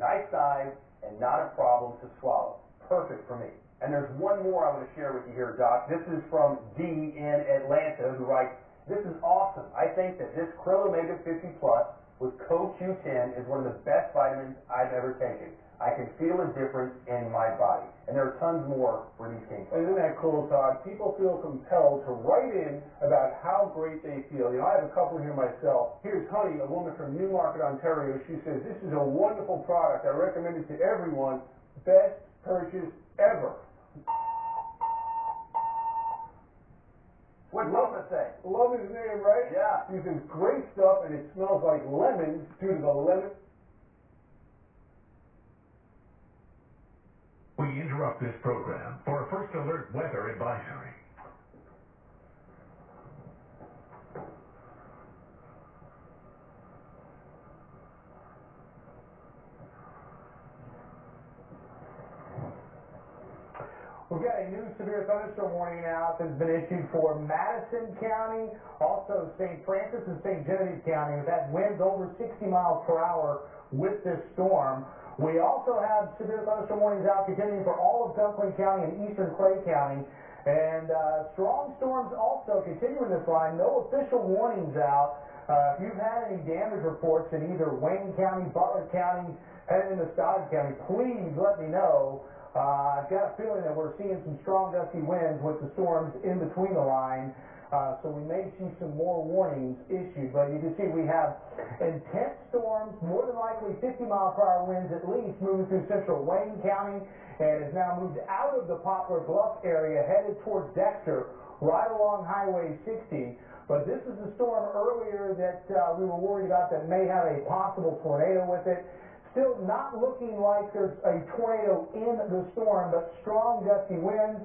Nice size and not a problem to swallow. Perfect for me. And there's one more I want to share with you here, Doc. This is from D in Atlanta, who writes, "This is awesome. I think that this Krill Omega 50 Plus with CoQ10 is one of the best vitamins I've ever taken. I can feel a difference in my body." And there are tons more where these came from. Isn't that cool, Todd? People feel compelled to write in about how great they feel. You know, I have a couple here myself. Here's Honey, a woman from Newmarket, Ontario. She says, "This is a wonderful product. I recommend it to everyone. Best purchase ever." What's Lofa say? Love his name, right? Yeah. He says, "Great stuff, and it smells like lemons due to the lemon." We interrupt this program for a first alert weather advisory. We've got a new severe thunderstorm warning now that has been issued for Madison County, also St. Francis and St. Genevieve County. We've had winds over 60 miles per hour with this storm. We also have severe thunderstorm warnings out continuing for all of Dunklin County and eastern Clay County. And strong storms also continue in this line. No official warnings out. If you've had any damage reports in either Wayne County, Butler County, headed into Stoddard County, please let me know. I've got a feeling that we're seeing some strong gusty winds with the storms in between the line, so we may see some more warnings issued. But you can see we have intense storms, more than likely 50-mile-per-hour winds at least, moving through central Wayne County, and has now moved out of the Poplar Bluff area, headed towards Dexter, right along Highway 60. But this is the storm earlier that we were worried about that may have a possible tornado with it. Still not looking like there's a tornado in the storm, but strong gusty winds.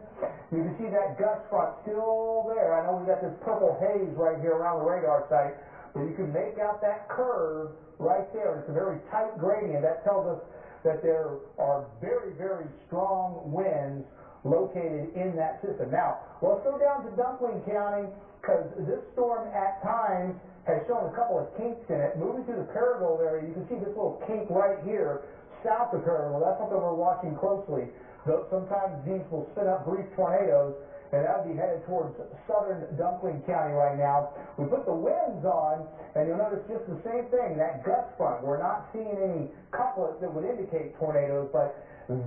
You can see that gust front still there. I know we've got this purple haze right here around the radar site, but you can make out that curve right there, and it's a very tight gradient. That tells us that there are very, very strong winds located in that system. Now, let's go down to Dunklin County, because this storm at times has shown a couple of kinks in it. Moving through the Paragould area, you can see this little kink right here south of Paragould. That's something we're watching closely. Though sometimes these will spin up brief tornadoes, and that would be headed towards southern Dunklin County right now. We put the winds on, and you'll notice just the same thing, that gust front. We're not seeing any couplets that would indicate tornadoes, but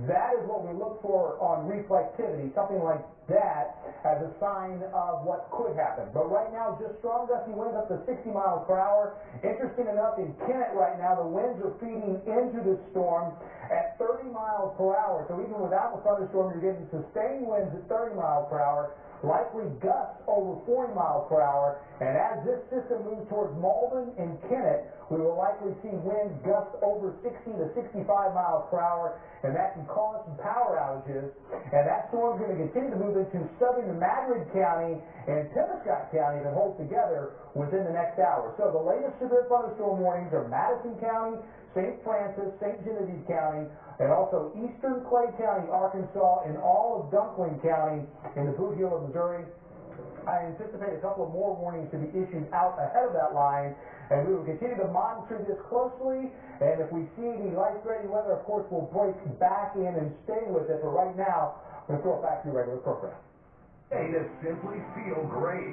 that is what we look for on reflectivity, something like that as a sign of what could happen. But right now, just strong gusty winds up to 60 miles per hour. Interesting enough, in Kennett right now, the winds are feeding into this storm at 30 miles per hour. So even without the thunderstorm, you're getting sustained winds at 30 miles per hour, likely gusts over 40 miles per hour. And as this system moves towards Malden and Kennett, we will likely see winds gust over 60 to 65 miles per hour, and that can cause some power outages. And that storm is going to continue to move into southern Madrid County and Penobscot County if it holds together within the next hour. So the latest severe thunderstorm warnings are Madison County, St. Francis, St. Genevieve County, and also eastern Clay County, Arkansas, and all of Dunklin County in the Boot Heel of Missouri. I anticipate a couple of more warnings to be issued out ahead of that line, and we will continue to monitor this closely. And if we see any life-threatening weather, of course, we'll break back in and stay with it. But right now, I'm going to throw it back to your regular program. Hey, to simply feel great.